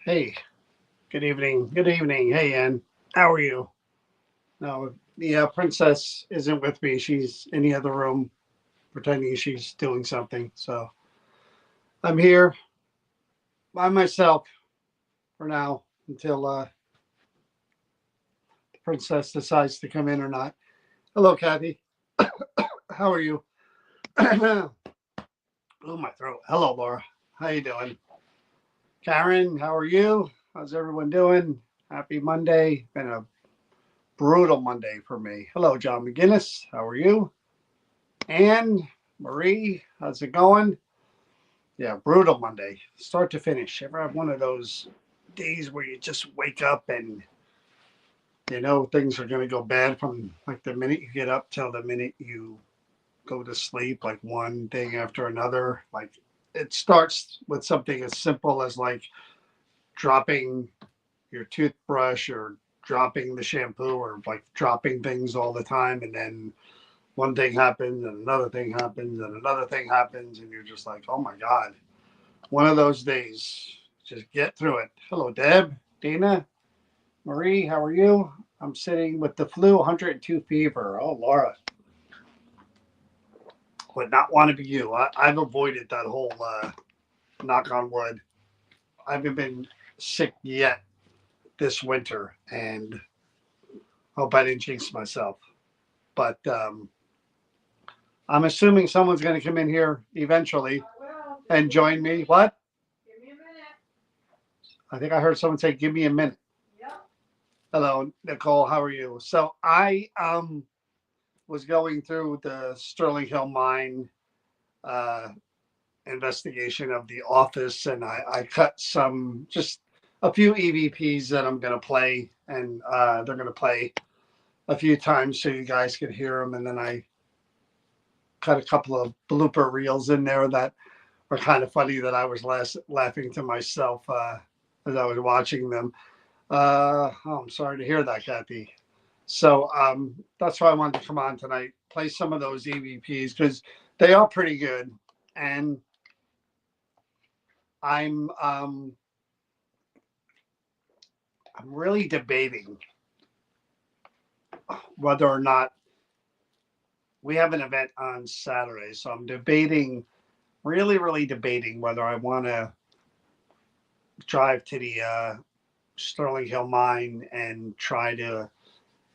Hey, good evening. Good evening. Hey, Ann. How are you? No, the princess isn't with me. She's in the other room pretending she's doing something. So I'm here by myself for now until the princess decides to come in or not. Hello, Kathy. How are you? Oh, my throat. Hello, Laura. How you doing? Karen, how are you? How's everyone doing? Happy Monday. Been a brutal Monday for me. Hello, John McGinnis. How are you? Anne, Marie, how's it going? Yeah, brutal Monday, start to finish. Ever have one of those days where you just wake up and you know things are going to go bad from like the minute you get up till the minute you go to sleep, like one thing after another? Like it starts with something as simple as like dropping your toothbrush or dropping the shampoo or like dropping things all the time, and then one thing happens and another thing happens and another thing happens, and you're just like, oh my God, one of those days. Just get through it. Hello, Deb, Dana, Marie, how are you? I'm sitting with the flu, 102 fever. Oh, Laura, would not want to be you. I've avoided that whole knock on wood. I haven't been sick yet this winter, and hope I didn't jinx myself. But I'm assuming someone's going to come in here eventually and join me. What? I think I heard someone say, "Give me a minute." Hello, Nicole. How are you? So I was going through the Sterling Hill mine uh, investigation of the office, and I cut some just a few EVPs that I'm going to play, and they're going to play a few times so you guys can hear them. And then I cut a couple of blooper reels in there that were kind of funny that I was laughing to myself as I was watching them. Oh, I'm sorry to hear that, Kathy. So that's why I wanted to come on tonight, play some of those EVPs because they are pretty good, and I'm um, I'm really debating whether or not we have an event on Saturday. So I'm debating, really debating whether I want to drive to the Sterling Hill mine and try to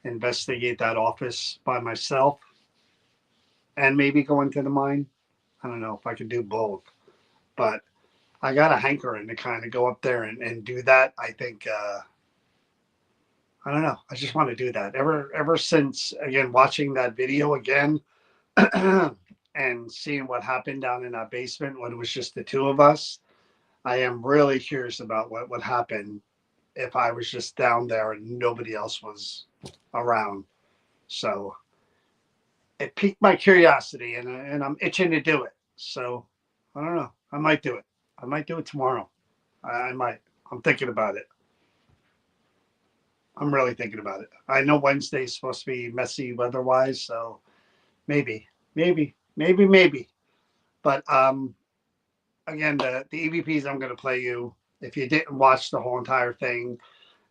investigate that office by myself, and maybe go into the mine. I don't know if I could do both, but I got a hankering to kind of go up there and do that. I think I don't know. I just want to do that. Ever since again watching that video again and seeing what happened down in that basement when it was just the two of us, I am really curious about what would happen if I was just down there and nobody else was around. So it piqued my curiosity, and I'm itching to do it. So I don't know. I might do it. I might do it tomorrow. I might. I'm thinking about it. I'm really thinking about it. I know Wednesday's supposed to be messy weather-wise, so maybe. But again, the EVPs I'm going to play you. If you didn't watch the whole entire thing,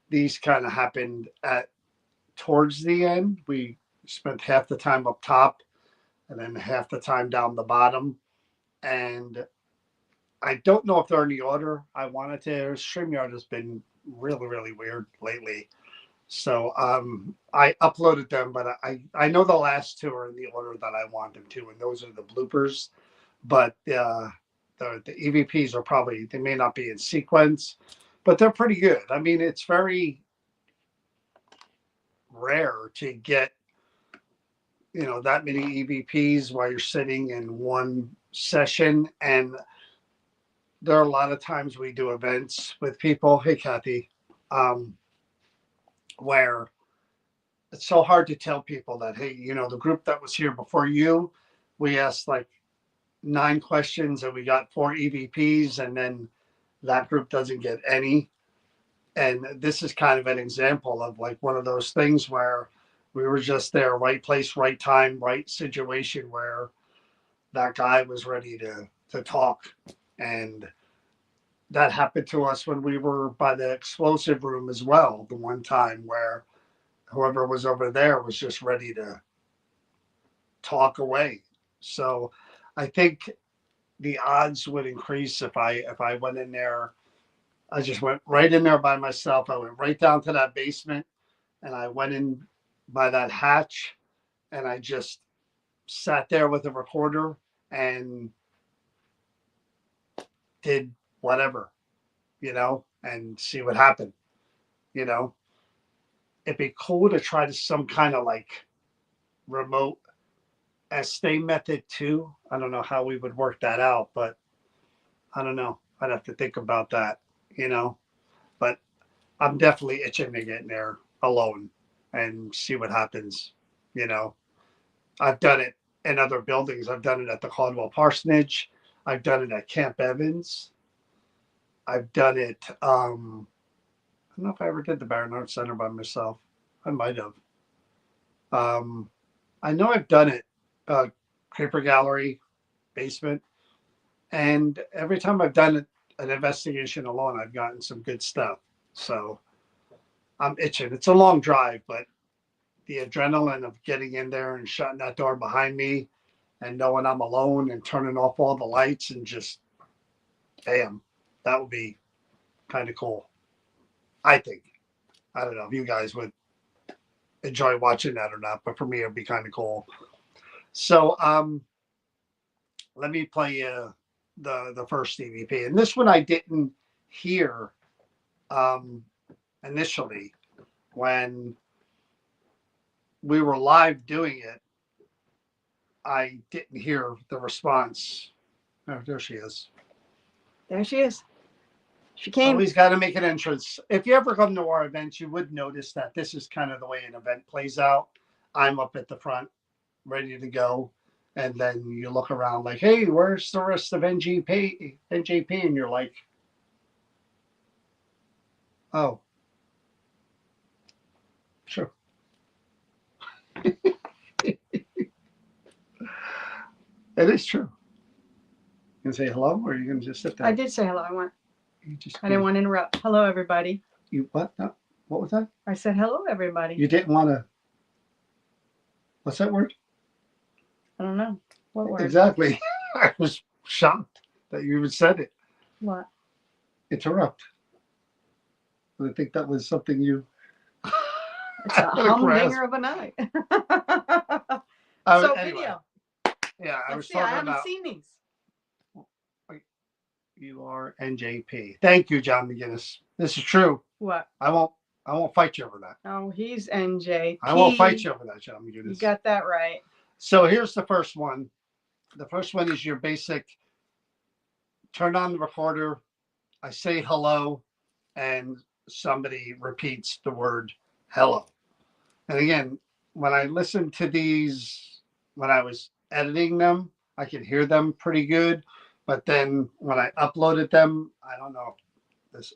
these kind of happened at towards the end. We spent half the time up top and then half the time down the bottom. And I don't know if they're in the order I wanted to. StreamYard has been really weird lately. So I uploaded them, but I know the last two are in the order that I want them to, and those are the bloopers. But the EVPs are probably, they may not be in sequence, but they're pretty good. I mean, it's very rare to get that many EVPs while you're sitting in one session, and there are a lot of times we do events with people. Hey, Kathy, um, where it's so hard to tell people that, hey, the group that was here before you, we asked like 9 questions and we got 4 EVPs, and then that group doesn't get any. And this is kind of an example of like one of those things where we were just there, right place, right time, right situation, where that guy was ready to talk. And that happened to us when we were by the explosive room as well. The one time where whoever was over there was just ready to talk away. So I think the odds would increase if I went in there. I just went right in there by myself. I went right down to that basement and I went in by that hatch and I just sat there with a recorder and did whatever, and see what happened. You know, it'd be cool to try to some kind of like remote stay method too. I don't know how we would work that out, but I don't know. I'd have to think about that, you know. But I'm definitely itching to get in there alone and see what happens. You know, I've done it in other buildings. I've done it at the Caldwell Parsonage. I've done it at Camp Evans. I've done it. I don't know if I ever did the Barron Arts Center by myself. I might have. Um, I know I've done it. Creeper Gallery basement, and every time I've done it, an investigation alone, I've gotten some good stuff. So I'm itching. It's a long drive, but the adrenaline of getting in there and shutting that door behind me and knowing I'm alone and turning off all the lights and just bam, that would be kind of cool. I think. I don't know if you guys would enjoy watching that or not, but for me, it'd be kind of cool. So let me play you the first EVP, and this one I didn't hear um, initially when we were live doing it. I didn't hear the response. Oh, there she is. There she is. She came. Always got to make an entrance. If you ever come to our events, you would notice that this is kind of the way an event plays out. I'm up at the front, ready to go. And then you look around like, hey, where's the rest of NJP? And you're like, oh, sure. It is true. You can say hello, or you can just sit there. I did say hello. I You didn't want to interrupt. Hello, everybody. You what? No, what was that? I said hello, everybody. You didn't want to. What's that word? I don't know. What word? Exactly. I was shocked that you even said it. What? Interrupt. I think that was something you. It's a humdinger of a night. So anyway, video. Yeah, I was I talking haven't about. seen these. You are NJP. Thank you, John McGinnis. This is true. What? I won't fight you over that. Oh, he's NJP. I won't fight you over that, John McGinnis. You got that right. So here's the first one. The first one is your basic. Turn on the recorder. I say hello, and somebody repeats the word hello. And again, when I listened to these, when I was editing them, I could hear them pretty good. But then when I uploaded them, I don't know if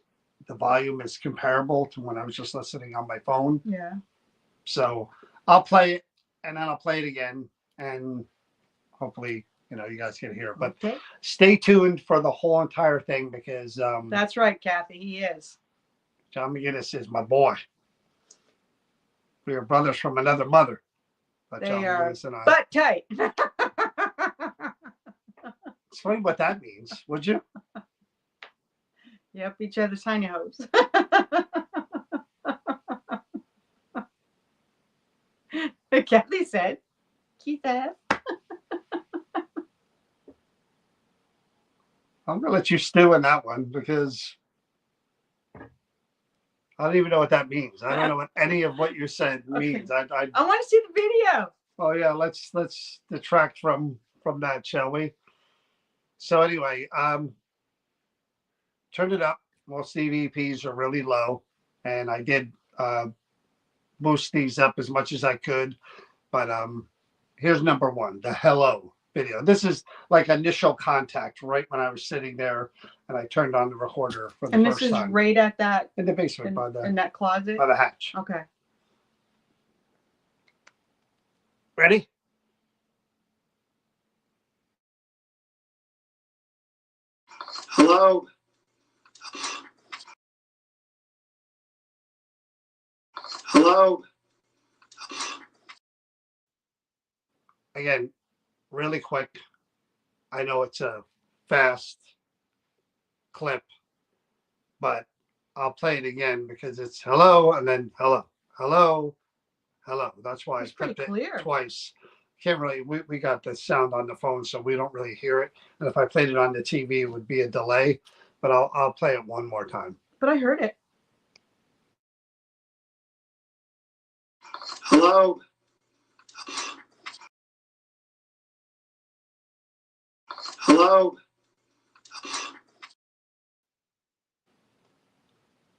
the volume is comparable to when I was just listening on my phone. Yeah. So I'll play it and then I'll play it again and hopefully, you guys can hear. But okay. Stay tuned for the whole entire thing because that's right, Kathy. He is. John McGinnis is my boy. We are brothers from another mother. But they John are McGinnis and I. Butt tight. Explain what that means, would you? Yep, each other's tiny hose. Kathy said, Keith said. I'm going to let you stew in that one because I don't even know what that means. I don't know what any of what you said means. I want to see the video. Oh yeah, let's detract from that, shall we? So anyway, turn it up. Most EVPs are really low, and I did boost these up as much as I could. But here's number one, the hello video. This is like initial contact right when I was sitting there and I turned on the recorder for the first time. And this is right at that in the basement in that closet? By the hatch. Okay. Ready? Hello. Hello. Again, really quick. I know it's a fast clip, but I'll play it again because it's hello and then hello, hello, hello. That's why It's I pretty clipped clear. it twice. Can't really, we got the sound on the phone, so we don't really hear it. And if I played it on the TV, it would be a delay, but I'll play it one more time. But I heard it. Hello. Hello.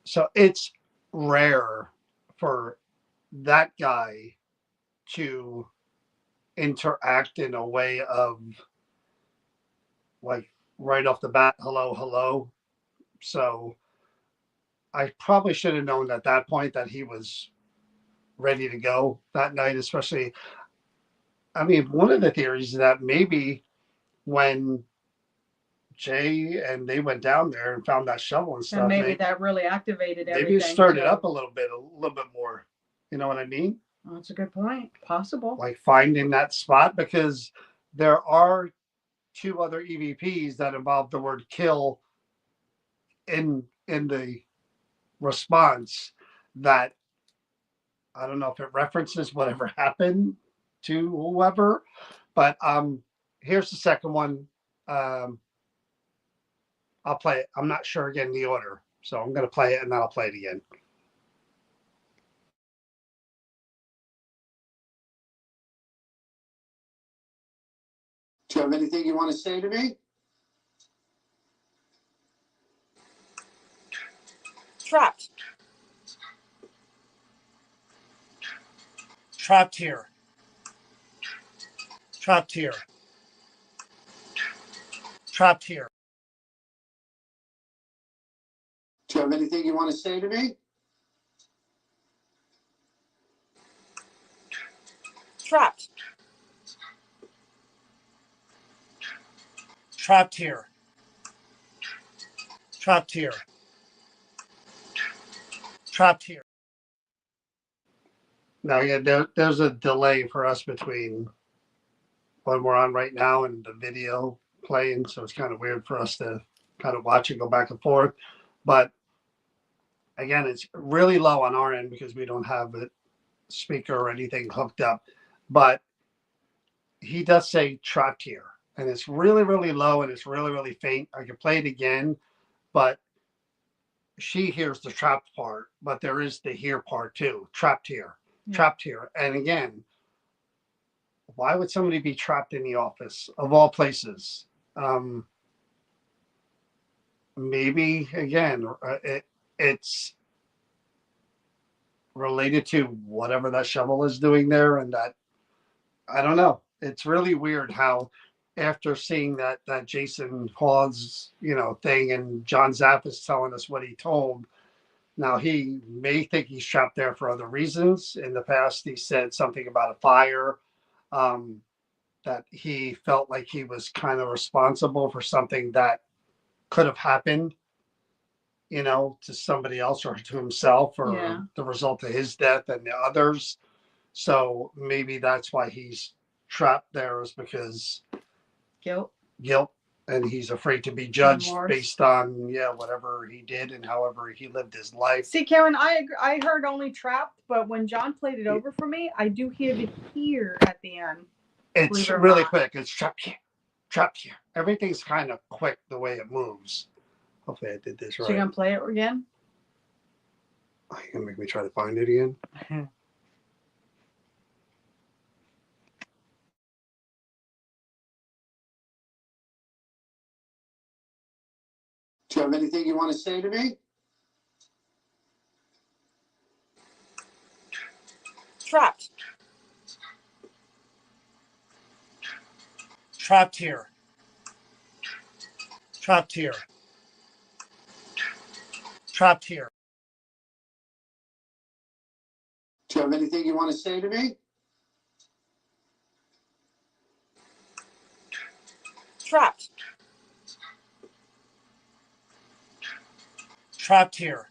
So it's rare for that guy to interact in a way of like right off the bat, hello, hello. So I probably should have known at that point that he was ready to go that night, especially. I mean, one of the theories is that maybe when Jay and they went down there and found that shovel and stuff, And maybe that really activated everything. maybe it stirred it up a little bit more. You know what I mean? Well, that's a good point. Possible. Like finding that spot, because there are two other EVPs that involve the word kill in the response that I don't know if it references whatever happened to whoever, but here's the second one. Um, I'll play it. I'm not sure again the order, so I'm going to play it and then I'll play it again. Do you have anything you want to say to me? Trapped. Trapped here. Trapped here. Trapped here. Do you have anything you want to say to me? Trapped. Trapped here. Trapped here. Trapped here. Now, yeah, there's a delay for us between when we're on right now and the video playing, so it's kind of weird for us to kind of watch it go back and forth. But again, it's really low on our end because we don't have a speaker or anything hooked up. But he does say trapped here, and it's really, really low and it's really, really faint. I can play it again, but she hears the trapped part, but there is the here part too. Trapped here, trapped here. And again, why would somebody be trapped in the office of all places? Maybe again, it's related to whatever that shovel is doing there, and that I don't know. It's really weird how after seeing that Jason Hawes thing, and John Zapp is telling us what he told. Now he may think he's trapped there for other reasons. In the past, he said something about a fire. That he felt like he was kind of responsible for something that could have happened, to somebody else or to himself, or the result of his death and the others. So maybe that's why he's trapped there, is because guilt, and he's afraid to be judged remorse, based on whatever he did and however he lived his life. See, Karen, I heard only trapped, but when John played it over for me, I do hear the here at the end. It's really quick. It's trapped here, trapped here. Everything's kind of quick the way it moves. Hopefully I did this right. So you're gonna play it again? Oh, you're gonna make me try to find it again? Do you have anything you want to say to me? Trapped. Trapped here. Trapped here. Trapped here. Do you have anything you want to say to me? Trapped. Trapped here.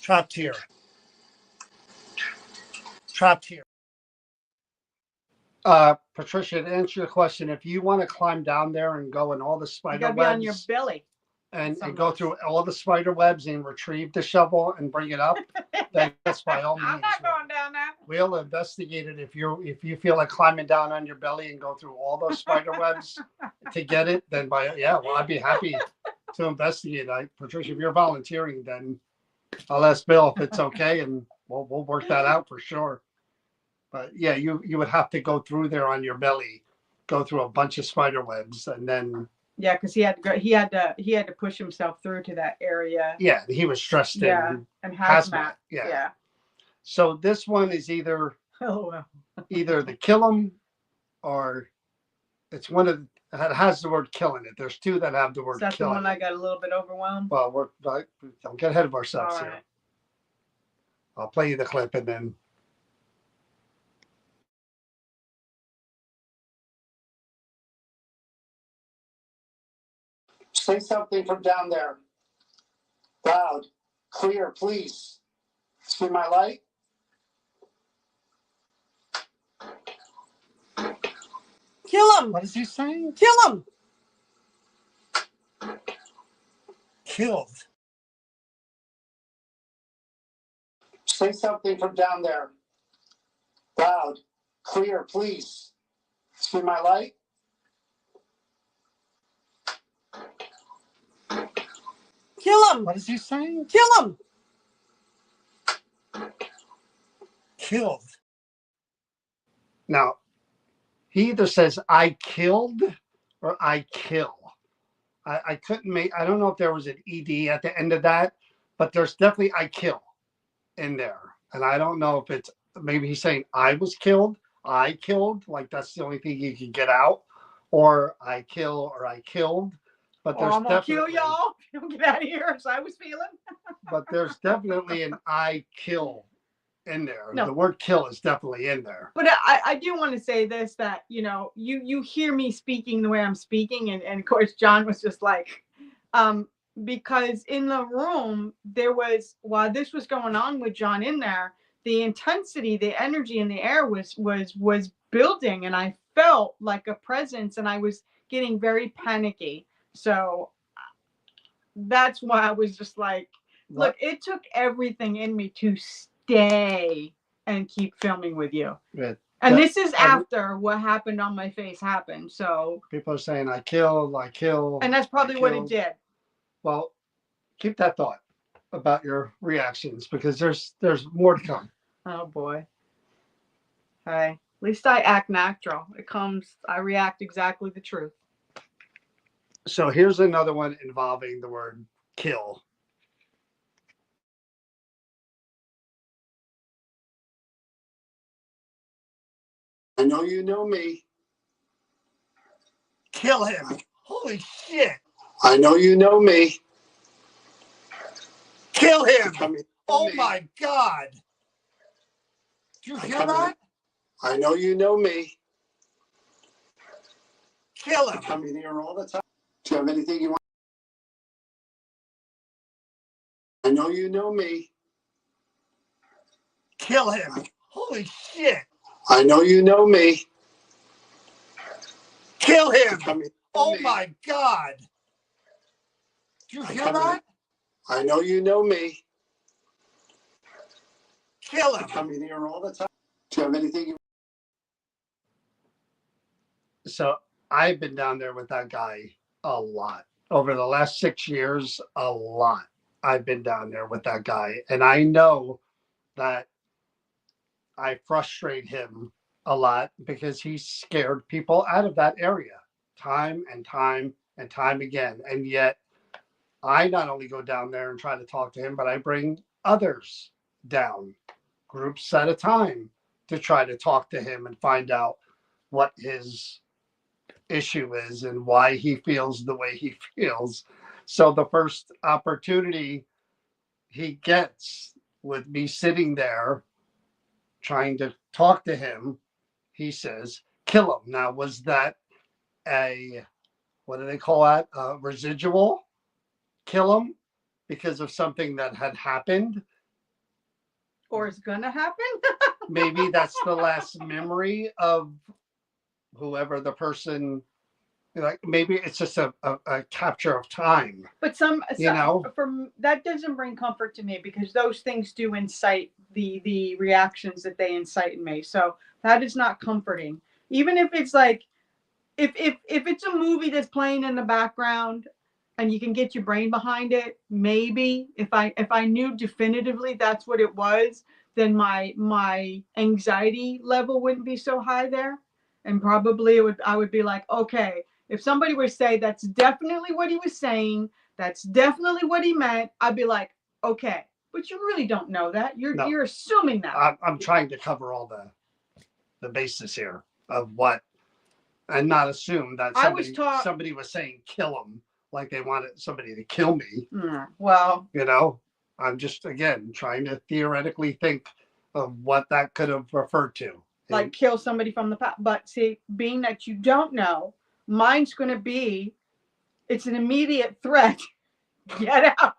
Trapped here. trapped here. Patricia, to answer your question, if you want to climb down there and go in all the You spider gotta be on your webs belly. and some go of through all the spider webs and retrieve the shovel and bring it up, then yes, by all means. I'm not going down there. We'll investigate it if you feel like climbing down on your belly and go through all those spider webs to get it. Then I'd be happy to investigate. Patricia, if you're volunteering, then I'll ask Bill if it's okay, and we'll work that out for sure. But yeah, you would have to go through there on your belly, go through a bunch of spider webs, and then Yeah, because he had to go. He had to push himself through to that area. yeah, he was dressed in and hazmat. hazmat. Yeah. So this one is either Oh, the kill 'em or it's one of it has the word kill in it. There's two that have the word is that kill. the one in I it. got a little bit overwhelmed? Well, don't get ahead of ourselves All here. right. I'll play you the clip and then. Say something from down there. Loud, clear, please. See my light? Kill him. What is he saying? Kill him. Killed. Say something from down there. Loud, clear, please. See my light? Kill him. What is he saying? Kill him. Killed. Now, he either says I killed or I kill. I couldn't make, I don't know if there was an ED at the end of that, but there's definitely I kill in there. And I don't know if it's maybe he's saying I was killed, I killed, like that's the only thing you can get out, or I kill or I killed. But there's I'm gonna kill definitely y'all. Don't get out of here, as I was feeling. but there's definitely an I kill in there. No. The word kill is definitely in there. But I do want to say this, that you hear me speaking the way I'm speaking, and of course John was just like, because in the room there was, while this was going on with John in there, the intensity, the energy in the air was building, and I felt like a presence, and I was getting very panicky. So that's why I was just like, look, it took everything in me to stay and keep filming with you. But And this is after what happened on my face happened. So people are saying I kill, and that's probably what it did. Well, keep that thought about your reactions because there's more to come. Oh boy. Hey, at least I act natural. I react exactly the truth. So here's another one involving the word kill. I know you know me. Kill him. Holy shit. I know you know me. Kill him. Oh my God. Did you hear that? I know you know me. Kill him. I come in here all the time. Do you have anything you want? I know you know me. Kill him. Holy shit. I know you know me. Kill him. Oh my God. Did you hear that? I know you know me. Kill him. I come in here all the time. Do you have anything you... So I've been down there with that guy a lot. Over the last 6 years, a lot. I've been down there with that guy. And I know that I frustrate him a lot because he scared people out of that area time and time and time again. And yet I not only go down there and try to talk to him, but I bring others down, groups at a time, to try to talk to him and find out what his issue is and why he feels the way he feels. So the first opportunity he gets with me sitting there trying to talk to him, he says, kill him. Now, was that what do they call that? Residual? Kill him because of something that had happened? Or is gonna happen? maybe that's the last memory of whoever the person, like maybe it's just a capture of time. But that doesn't bring comfort to me because those things do incite the reactions that they incite in me. So that is not comforting. Even if it's like if it's a movie that's playing in the background and you can get your brain behind it, maybe if I knew definitively that's what it was, then my anxiety level wouldn't be so high there, and probably I would be like, okay, if somebody were to say that's definitely what he was saying, that's definitely what he meant, I'd be like, okay, but you really don't know that. You're assuming that. I'm trying to cover all the bases here of what, and not assume that somebody was saying kill him like they wanted somebody to kill me. Well, I'm just again trying to theoretically think of what that could have referred to. Like kill somebody from the past. But see, being that you don't know, mine's going to be, it's an immediate threat. Get out.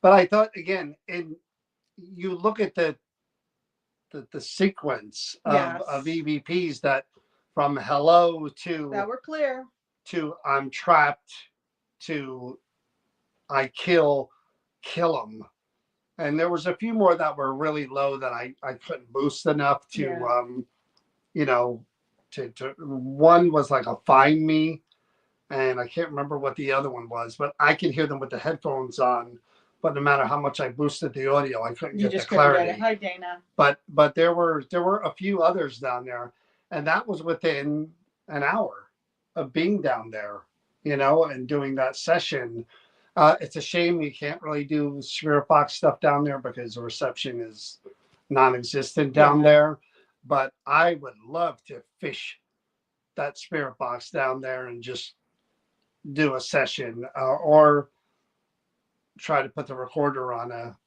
But I thought again, you look at the sequence of EVPs that from hello to that were clear to I'm trapped to I kill them. And there was a few more that were really low that I couldn't boost enough to to one was like a find me, and I can't remember what the other one was, but I could hear them with the headphones on. But no matter how much I boosted the audio, I couldn't get the clarity. Hi, Dana. But there were a few others down there, and that was within an hour of being down there, and doing that session. It's a shame you can't really do Spirit Box stuff down there because the reception is non-existent down there. But I would love to fish that Spirit Box down there and just do a session or try to put the recorder on a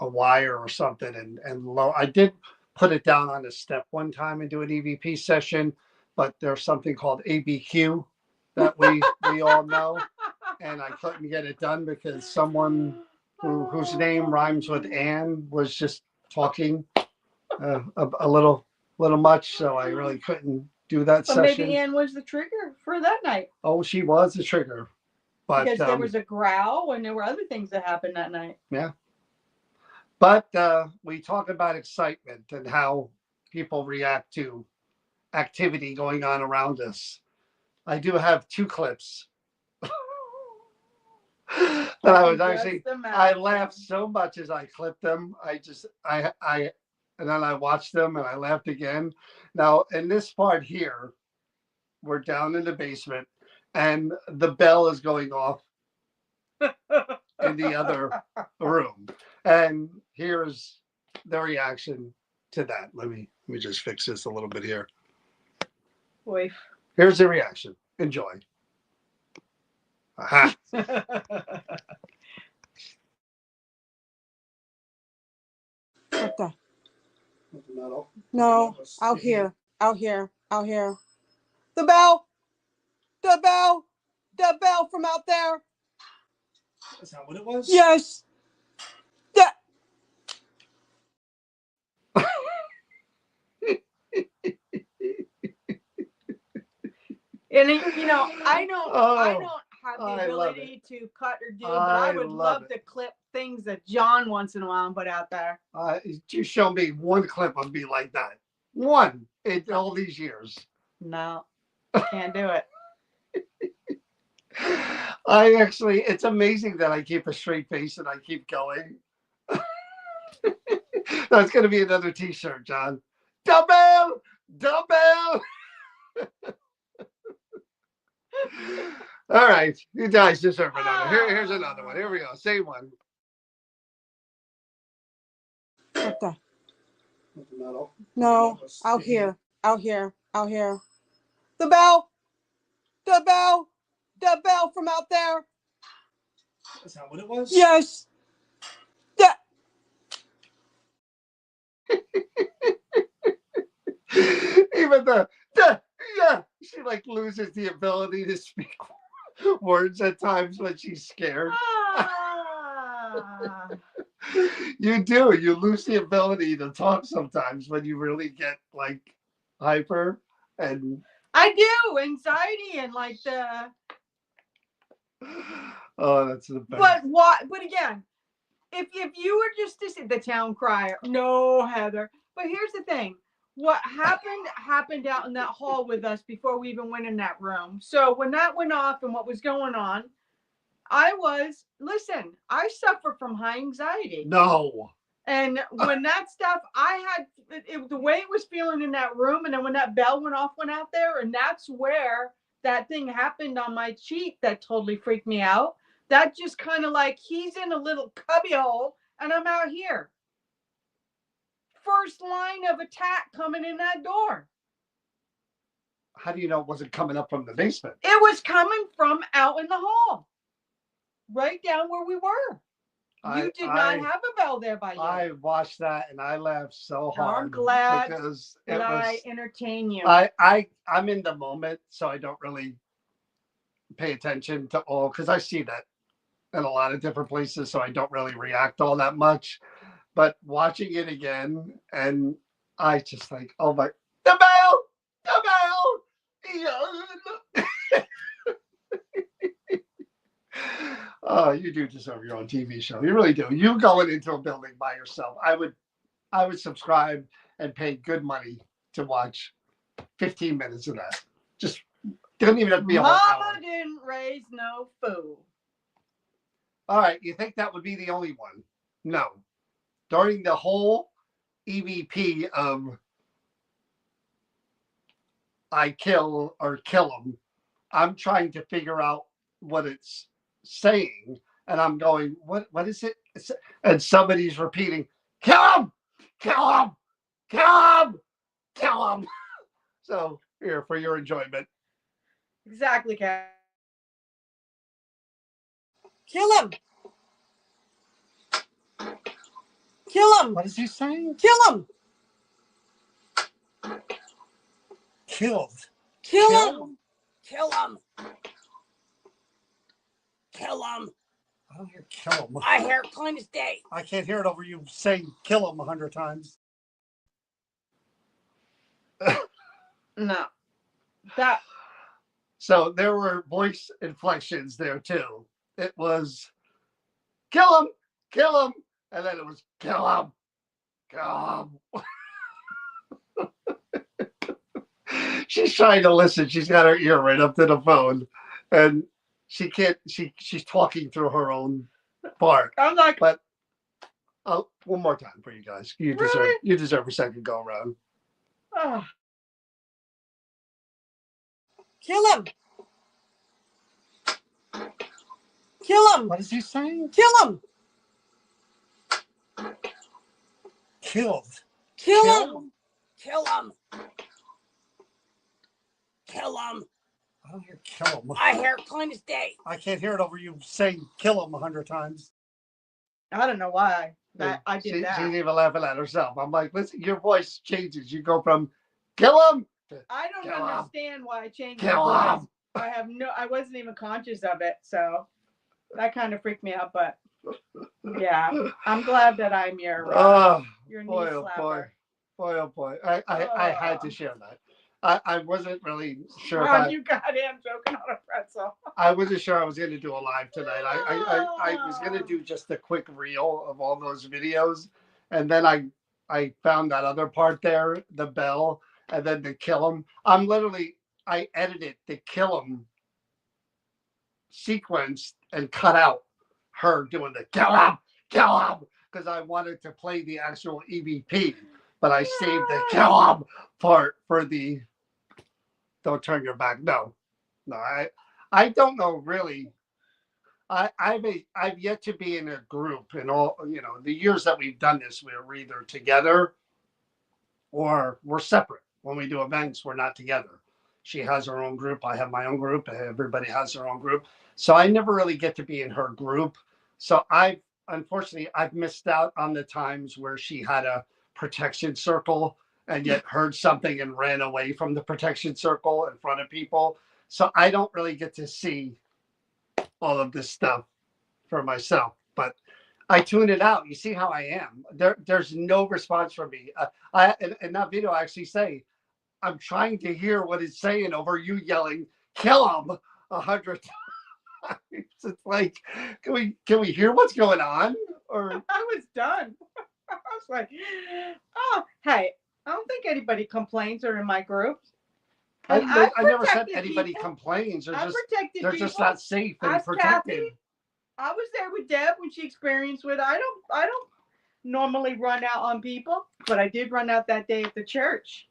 wire or something and low. I did put it down on a step one time and do an EVP session, but there's something called ABQ that we all know, and I couldn't get it done because someone whose name rhymes with Ann was just talking a little much, so I really couldn't do that session. Maybe Ann was the trigger for that night. Oh, she was the trigger. But, because there was a growl and there were other things that happened that night. Yeah. But we talk about excitement and how people react to activity going on around us. I do have 2 clips that I was actually, I laughed so much as I clipped them. And then I watched them and I laughed again. Now, in this part here, we're down in the basement and the bell is going off in the other room. And here's the reaction to that. Let me just fix this a little bit here. Oif. Here's the reaction. Enjoy. Aha. What the? No, out here. The bell from out there. Is that what it was? Yes. Yeah. And I don't have the ability to cut or do, but I would love to clip things that John once in a while and put out there. You show me one clip of me like that. One in all these years. No, can't do it. It's amazing that I keep a straight face and I keep going. That's going to be another t-shirt, John. Dumbbell. All right, you guys deserve another. Here's another one. Here we go. Same one. What the? No, out here. The bell from out there. Is that what it was? Yes. Yeah. Even she like loses the ability to speak words at times when she's scared. You do. You lose the ability to talk sometimes when you really get like hyper and I do anxiety and like the. oh, that's the best. But what? But again, if you were just to see the town crier, no, Heather. But here's the thing: what happened out in that hall with us before we even went in that room. So when that went off and what was going on, listen. I suffer from high anxiety. No. And when that stuff, I had the way it was feeling in that room, and then when that bell went off, went out there, and that's where that thing happened on my cheek. That totally freaked me out. That just kind of like he's in a little cubby hole, and I'm out here. First line of attack coming in that door. How do you know it wasn't coming up from the basement? It was coming from out in the hall, right down where we were. You did not have a bell there by you. I watched that and I laughed so hard. I'm glad because that I entertain you. I'm in the moment, so I don't really pay attention to all because I see that in a lot of different places, so I don't really react all that much. But watching it again, and I just like, oh my, the bell. Oh, you do deserve your own TV show. You really do. You going into a building by yourself. I would subscribe and pay good money to watch 15 minutes of that. Just don't even have to be a whole hour. Mama didn't raise no fool. All right, you think that would be the only one? No. During the whole EVP of I kill or kill them, I'm trying to figure out what it's saying, and I'm going, what is it? And somebody's repeating, kill him, kill him, kill him, kill him. So here for your enjoyment. Exactly, Kat. Kill him. Kill him. What is he saying? Kill him. Killed. Kill him. Kill him. Kill him. I don't hear kill him. I hear clean as day. I can't hear it over you saying kill him 100 times. No. That. So there were voice inflections there too. It was kill him, and then it was kill him, kill him. She's trying to listen. She's got her ear right up to the phone, and she can't. She's talking through her own part. I'm like, but one more time for you guys. You deserve a second go around. Oh. Kill him. Kill him. What is he saying? Kill him. Killed. Kill him. Kill him. Kill him. I don't hear kill him. I hear clean as day. I can't hear it over you saying kill him 100 times. I don't know why I did that. She's even laughing at herself. I'm like, listen, your voice changes. You go from kill him to I don't kill understand why I changed kill my voice. him. I wasn't even conscious of it, so that kind of freaked me out. But yeah, I'm glad that I'm your knee slapper. Boy. I had to share that. I wasn't really sure. You goddamn joking on a pretzel. I wasn't sure I was going to do a live tonight. I was going to do just a quick reel of all those videos, and then I found that other part there, the bell, and then the kill him. I edited the kill him sequence and cut out her doing the kill him, because I wanted to play the actual EVP, but I saved the kill him part for the don't turn your back. No, I don't know really. I've yet to be in a group in all, the years that we've done this, we're either together or we're separate. When we do events, we're not together. She has her own group. I have my own group. Everybody has their own group. So I never really get to be in her group. So unfortunately, I've missed out on the times where she had a protection circle and yet heard something and ran away from the protection circle in front of people. So I don't really get to see all of this stuff for myself. But I tune it out. You see how I am. There's no response from me. In that video, I actually say, I'm trying to hear what it's saying over you yelling, "Kill him!" 100 times. It's like, can we hear what's going on? Or I was done. I was like, oh, hey, I don't think anybody complains or in my groups. And I never said protected anybody people. complains. I protected They're people. just not safe and Ask protected. Kathy. I was there with Deb when she experienced with. I don't normally run out on people, but I did run out that day at the church.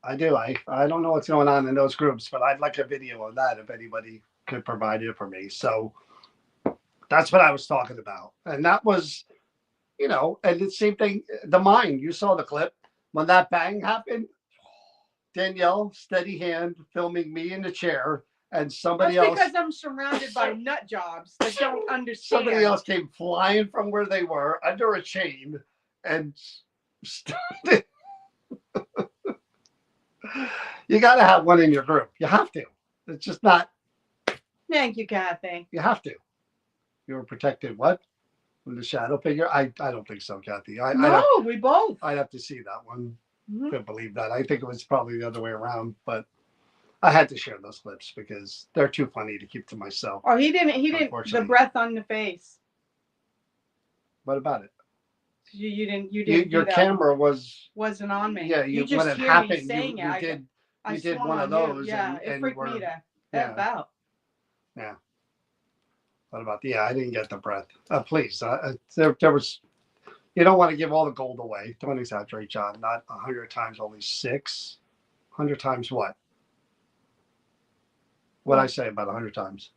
I do. I don't know what's going on in those groups, but I'd like a video of that if anybody could provide it for me. So that's what I was talking about. And that was, and the same thing, the mine. You saw the clip. When that bang happened, Danielle, steady hand, filming me in the chair, and somebody That's else. because I'm surrounded by nut jobs that don't understand. Somebody else came flying from where they were under a chain and started. You got to have one in your group. You have to. It's just not. Thank you, Kathy. You have to. You were protected. What? From the shadow figure? I don't think so, Kathy. We both. I'd have to see that one. Mm-hmm. Couldn't believe that. I think it was probably the other way around, but I had to share those clips because they're too funny to keep to myself. Oh, he didn't. The breath on the face. What about it? You didn't. Your camera wasn't on me. Yeah, you just when it hear happened, me saying you it. you did one of those. Yeah, and it freaked me to F out. Yeah. What about I didn't get the breath. Please, there was. You don't want to give all the gold away. Don't exaggerate, John. Not 100 times, only 6. 100 times what? What I say about 100 times?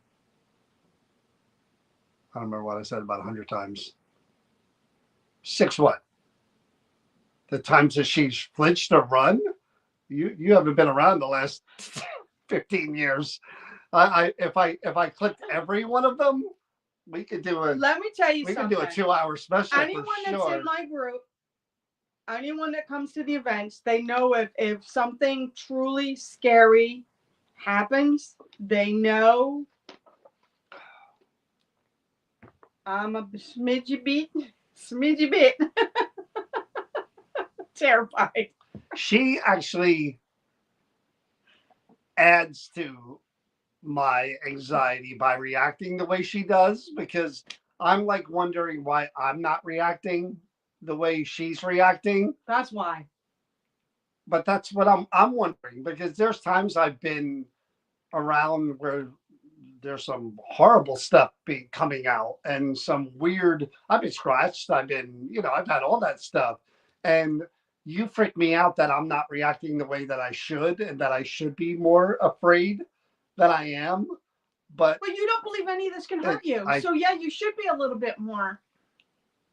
I don't remember what I said about 100 times. 6 what? The times that she's flinched or run? You haven't been around the last 15 years. If I clicked every one of them, we could do a. Let me tell you something. We could do a 2-hour special. Anyone for that's sure. in my group, anyone that comes to the events, they know if something truly scary happens, they know I'm a smidgy bit terrified. She actually adds to my anxiety by reacting the way she does, because I'm like wondering why I'm not reacting the way she's reacting. That's why. But that's what I'm wondering, because there's times I've been around where there's some horrible stuff coming out and some weird. I've been scratched. I've been, I've had all that stuff, and you freak me out that I'm not reacting the way that I should, and that I should be more afraid than I am. But you don't believe any of this can hurt you. So yeah, you should be a little bit more.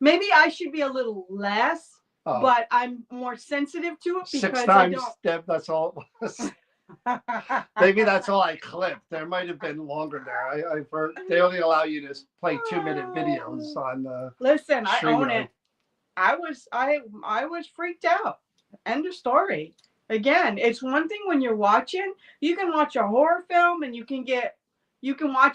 Maybe I should be a little less, but I'm more sensitive to it because 6 times, Deb, that's all it was. Maybe that's all I clipped. There might have been longer there. I've heard they only allow you to play 2-minute videos on. Listen, I streamer. own it. I was freaked out. End of story. Again, it's one thing when you're watching. You can watch a horror film and you can watch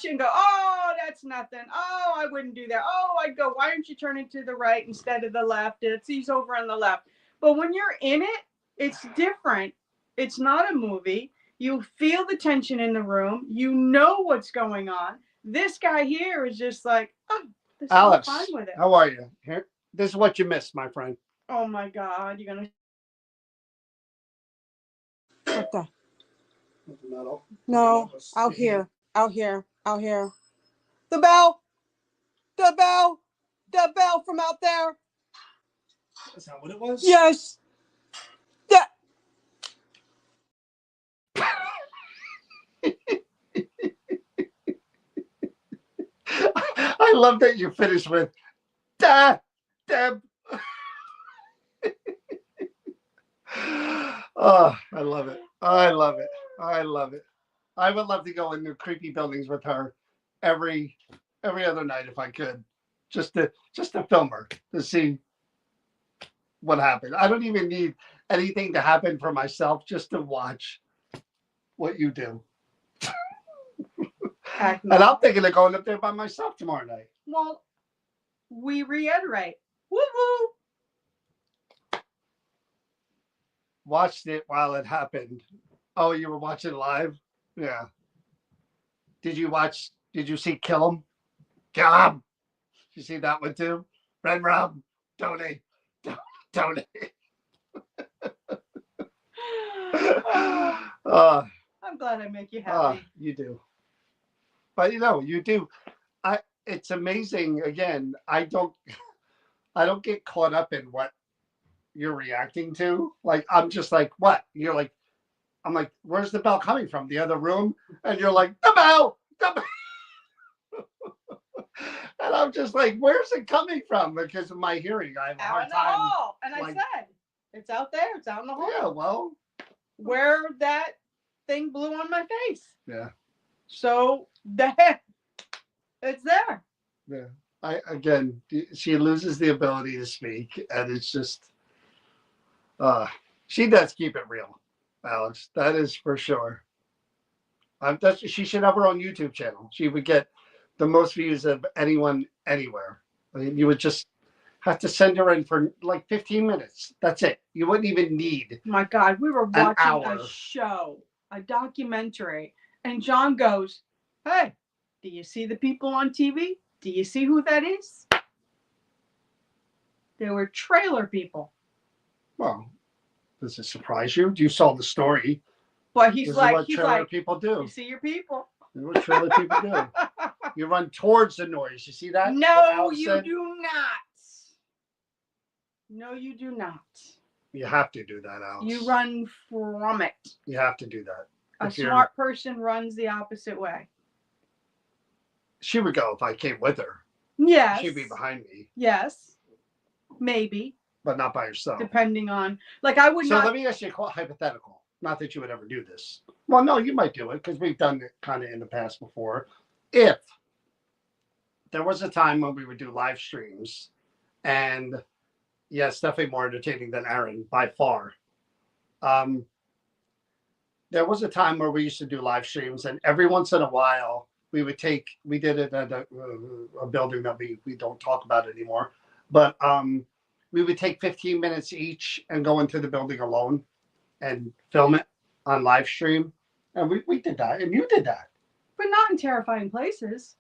it and go, oh, that's nothing. Oh, I wouldn't do that. Oh, I'd go, why aren't you turning to the right instead of the left? He's over on the left. But when you're in it, it's different. It's not a movie. You feel the tension in the room. You know what's going on. This guy here is just like, oh, this Alex, is fine with it. How are you? Here, this is what you missed, my friend. Oh my God, you're gonna. What the? Metal. No, out here. The bell from out there. Is that what it was? Yes. I love that you finished with Deb. Oh, I love it. I would love to go into creepy buildings with her every other night if I could, just to film her, to see what happened. I don't even need anything to happen for myself, just to watch what you do. And I'm thinking of going up there by myself tomorrow night. Well, we reiterate. Woo woo. Watched it while it happened. Oh, you were watching live? Yeah. Did you see Kill 'em? Kill 'em. Did you see that one too? Red Rum, donate. Donate. uh, I'm glad I make you happy. you do. But you do. It's amazing. Again, I don't get caught up in what you're reacting to. Like, I'm just like, what? You're like, I'm like, where's the bell coming from? The other room? And you're like, the bell. And I'm just like, where's it coming from? Because of my hearing, I have a Out hard in the time. hall. And like- I said, it's out there. It's out in the hall. Yeah, well, Where that thing blew on my face. yeah, So that it's there. yeah. She loses the ability to speak, and it's just, she does keep it real, Alex. That is for sure. She should have her own YouTube channel. She would get the most views of anyone anywhere. I mean, you would just have to send her in for like 15 minutes. That's it. You wouldn't even need. My God, we were watching hour. a show, a documentary, and John goes, "Hey, do you see the people on TV? Do you see who that is?" They were trailer people. Well, does it surprise you? You saw the story. But This is what trailer people do. "You see your people?" This is what trailer people do. You run towards the noise. You see that? No, What Alex you said? do not. No, you do not. You have to do that, Alex. You run from it. You have to do that. A If you're- smart person runs the opposite way. She would go if I came with her. Yes. She'd be behind me, Yes. Maybe. but not by herself. Depending on, like, I would So not. let me ask you a hypothetical. Not that you would ever do this. Well, no, you might do it because we've done it kind of in the past before. If there was a time when we would do live streams, and yes, definitely more entertaining than Aaron by far. There was a time where we used to do live streams, and every once in a while we did it at a building that we don't talk about anymore, but we would take 15 minutes each and go into the building alone and film it on live stream. And we did that, and you did that. But not in terrifying places.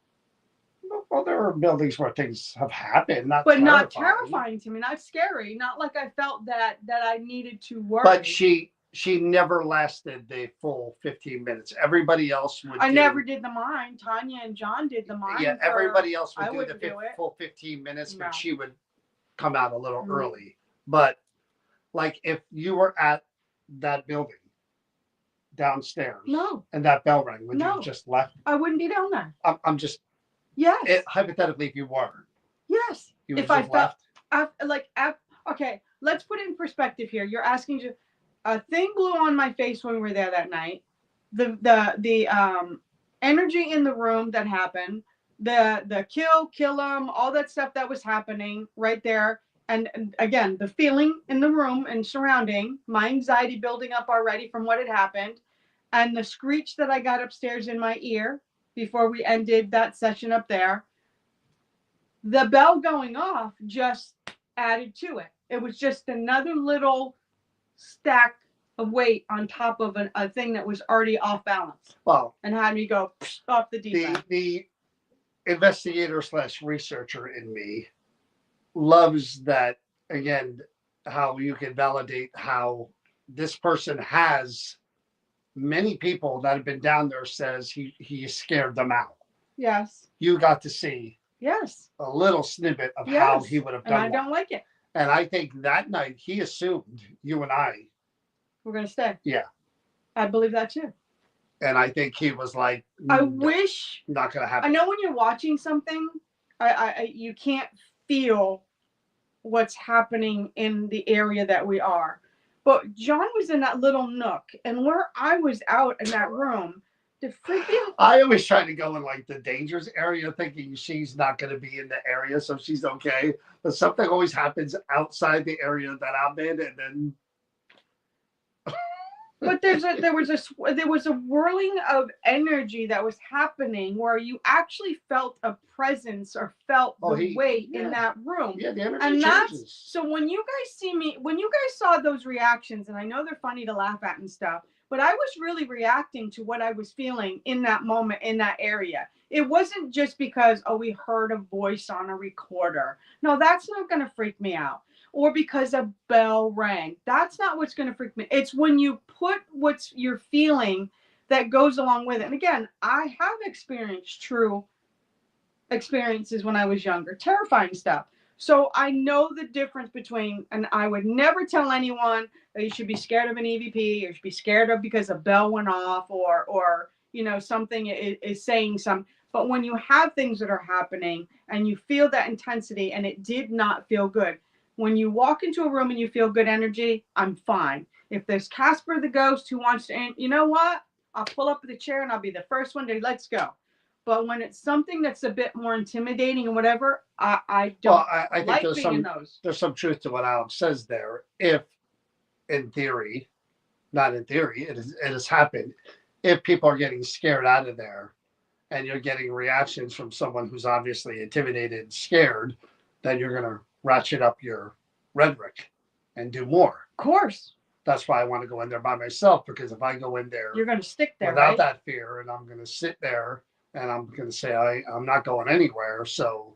Well, there are buildings where things have happened, Not terrifying to me, not scary, not like I felt that I needed to worry. But she never lasted the full 15 minutes. Everybody else would. I never did the mine. Tanya and John did the mine. Yeah, everybody else I would do wouldn't do it. full 15 minutes, No. but she would come out a little Mhm. early. But like if you were at that building downstairs, No, and that bell rang, would you No. have just left? I wouldn't be down there. I'm just Yes. hypothetically, if you were, Yes. you would If I just felt, left. okay, let's put it in perspective here. You're asking to, a thing blew on my face when we were there that night. The energy in the room that happened, the kill them, all that stuff that was happening right there. And again, the feeling in the room and surrounding, my anxiety building up already from what had happened, and the screech that I got upstairs in my ear before we ended that session up there. The bell going off just added to it. It was just another little stack of weight on top of a thing that was already off balance Well, and had me go off the deep end. the investigator / researcher in me loves that, again, how you can validate how this person has many people that have been down there says he scared them out. Yes. You got to see Yes. a little snippet of Yes. how he would have And I done don't that. like it. And I think that night he assumed you and I, We're going to stay. Yeah. I believe that too. and I think he was like, I "No, wish, not going to I happen." know when you're watching something, you can't feel what's happening in the area that we are. But John was in that little nook, and where I was out in that room, the freaking I always try to go in like the dangerous area, thinking she's not going to be in the area, so she's okay. But something always happens outside the area that I'm in, and then But there was a whirling of energy that was happening where you actually felt a presence or felt the weight in that room. Yeah, the energy And changes. so when you guys saw those reactions, and I know they're funny to laugh at and stuff, but I was really reacting to what I was feeling in that moment in that area. It wasn't just because, oh, we heard a voice on a recorder. No, that's not going to freak me out. Or because a bell rang. That's not what's going to freak me. It's when you put what's you're feeling that goes along with it. And again, I have experienced true experiences when I was younger, terrifying stuff. So I know the difference between, and I would never tell anyone that you should be scared of an EVP or you should be scared of because a bell went off or something is saying some. But when you have things that are happening and you feel that intensity and it did not feel good, when you walk into a room and you feel good energy, I'm fine. If there's Casper the ghost who wants to, you know what? I'll pull up the chair and I'll be the first one to let's go. But when it's something that's a bit more intimidating and whatever, I don't I think like there's being in those. There's some truth to what Alex says there. If, in theory, not in theory, it has happened. If people are getting scared out of there, and you're getting reactions from someone who's obviously intimidated and scared, then you're going to ratchet up your rhetoric and do more. Of course. That's why I want to go in there by myself, because if I go in there, you're going to stick there without right? that fear, and I'm going to sit there and I'm going to say, I'm not going anywhere. So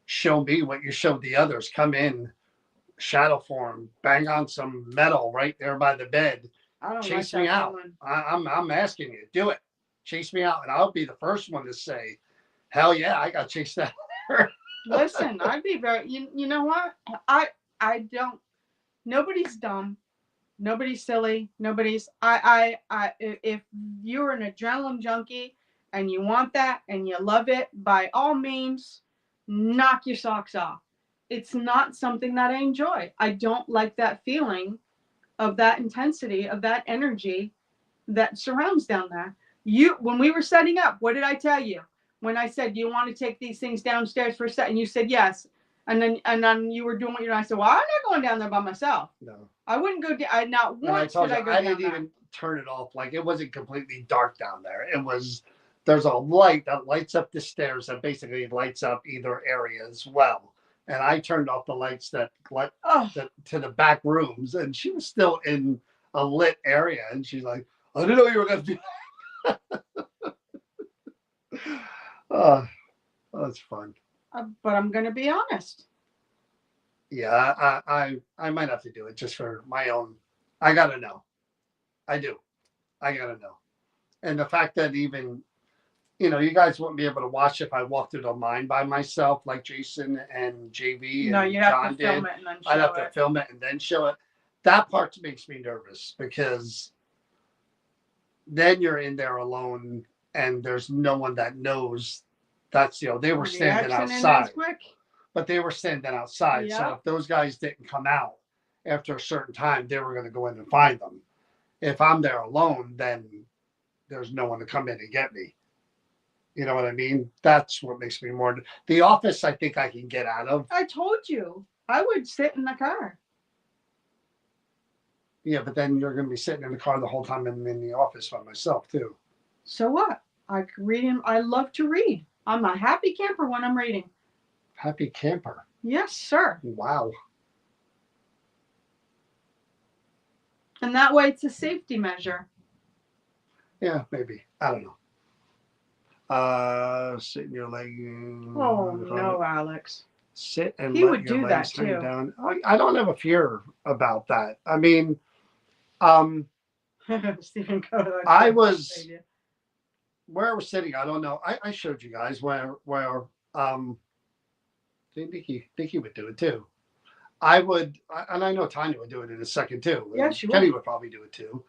show me what you showed the others. Come in, shadow form, bang on some metal right there by the bed. Chase me out. I'm asking you, do it. Chase me out, and I'll be the first one to say, hell yeah, I got chased out. Listen, I'd be very, you know what? I don't, nobody's dumb. Nobody's silly. Nobody's, if you're an adrenaline junkie and you want that and you love it, by all means, knock your socks off. It's not something that I enjoy. I don't like that feeling of that intensity, of that energy that surrounds down there. When we were setting up, what did I tell you? When I said, do you want to take these things downstairs for a set? And you said yes. And then you were doing what you're. I said, well, I'm not going down there by myself. No. I wouldn't go down. Not once did I go down there. I didn't even turn it off. Like, it wasn't completely dark down there. There's a light that lights up the stairs that basically lights up either area as well. And I turned off the lights that lit to the back rooms, and she was still in a lit area. And she's like, I didn't know you were going to do that. Oh, that's fun. But I'm going to be honest. Yeah, I might have to do it just for my own. I got to know. I do. I got to know. And the fact that even, you guys wouldn't be able to watch if I walked through the mine by myself, like Jason and JV and no, you have John to film did. it and then show I'd have to film it and then show it. That part makes me nervous, because then you're in there alone and there's no one that knows. That's, they were standing outside. But they were standing outside. Yep. So if those guys didn't come out after a certain time, they were going to go in and find them. If I'm there alone, then there's no one to come in and get me. You know what I mean? That's what makes me more. The office, I think I can get out of. I told you. I would sit in the car. Yeah, but then you're going to be sitting in the car the whole time I'm in the office by myself, too. So what? I read him. I love to read. I'm a happy camper when I'm reading. Happy camper. Yes, sir. Wow. And that way it's a safety measure. Yeah, maybe. I don't know. Sit in your leg. Oh, no, Alex. Sit and he let would your do legs that hang too. Down. I don't have a fear about that. I mean, Stephen, I was where I was sitting. I don't know. I showed you guys where I think he would do it too. I would, and I know Tanya would do it in a second too. Yeah, she would. Kenny would probably do it too.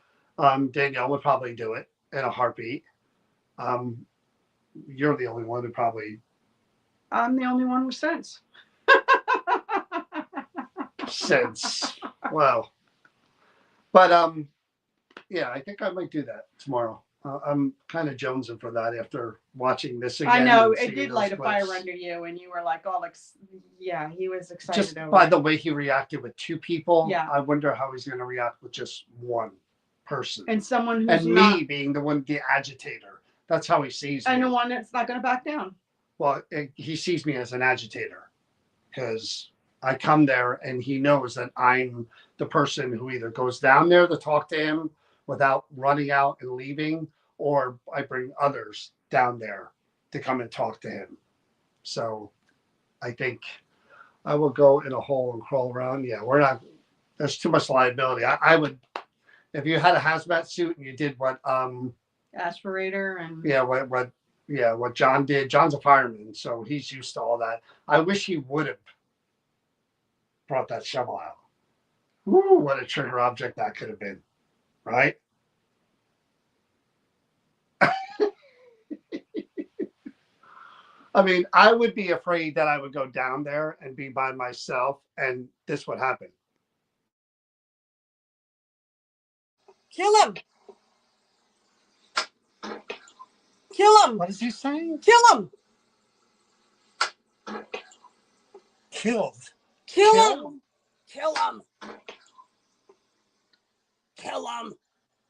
Danielle would probably do it in a heartbeat. You're the only one who probably. I'm the only one with sense. Sense. Wow. But yeah, I think I might do that tomorrow. I'm kind of jonesing for that after watching this again. I know it did light a fire under you, and you were like, "Oh, yeah." He was excited. Just by the way he reacted with two people. Yeah. I wonder how he's going to react with just one. person. And someone who's And not, me being the agitator. That's how he sees me. and the one that's not going to back down. Well, he sees me as an agitator because I come there and he knows that I'm the person who either goes down there to talk to him without running out and leaving, or I bring others down there to come and talk to him. So I think I will go in a hole and crawl around. Yeah, we're not, there's too much liability. I would, if you had a hazmat suit and you did what, Aspirator and what John did. John's a fireman, so he's used to all that. I wish he would have brought that shovel out. Woo, what a trigger object that could have been, right? I mean, I would be afraid that I would go down there and be by myself and this would happen. Kill him. Kill him. What is he saying? Kill him. Killed. Kill Kill? him. Kill him. Kill him.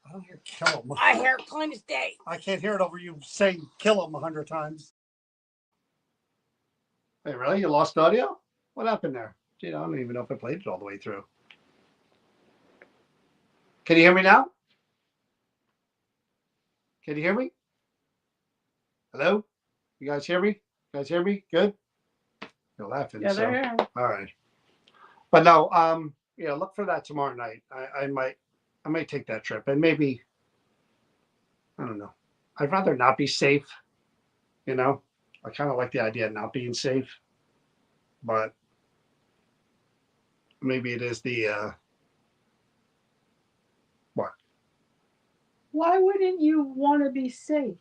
I don't hear kill him. I hear it clean as day. I can't hear it over you saying kill him 100 times. Hey, really? You lost audio? What happened there? Gee, I don't even know if I played it all the way through. Can you hear me now? Can you hear me? Hello? You guys hear me? You guys hear me? Good? You're laughing. yeah, they're here. All right. But no, yeah, look for that tomorrow night. I might take that trip and maybe, I don't know. I'd rather not be safe, you know? I kind of like the idea of not being safe, but maybe it is the, what? Why wouldn't you want to be safe?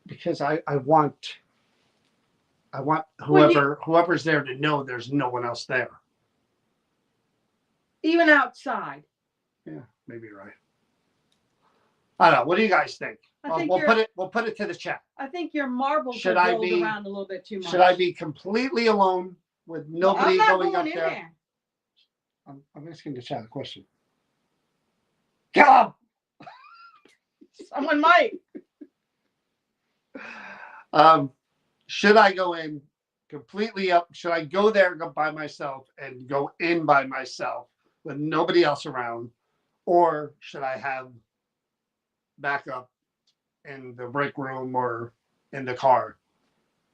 Because I want whoever's there to know there's no one else there. Even outside. Yeah, maybe you're right. I don't know. What do you guys think? I think We'll put it to the chat. I think your marbles Should are I rolled be- around a little bit too much. Should I be completely alone with nobody I'm not going up in there? I'm asking the chat a question. Come Someone might. Should I go in completely up? Should I go there by myself and go in by myself with nobody else around? Or should I have backup in the break room or in the car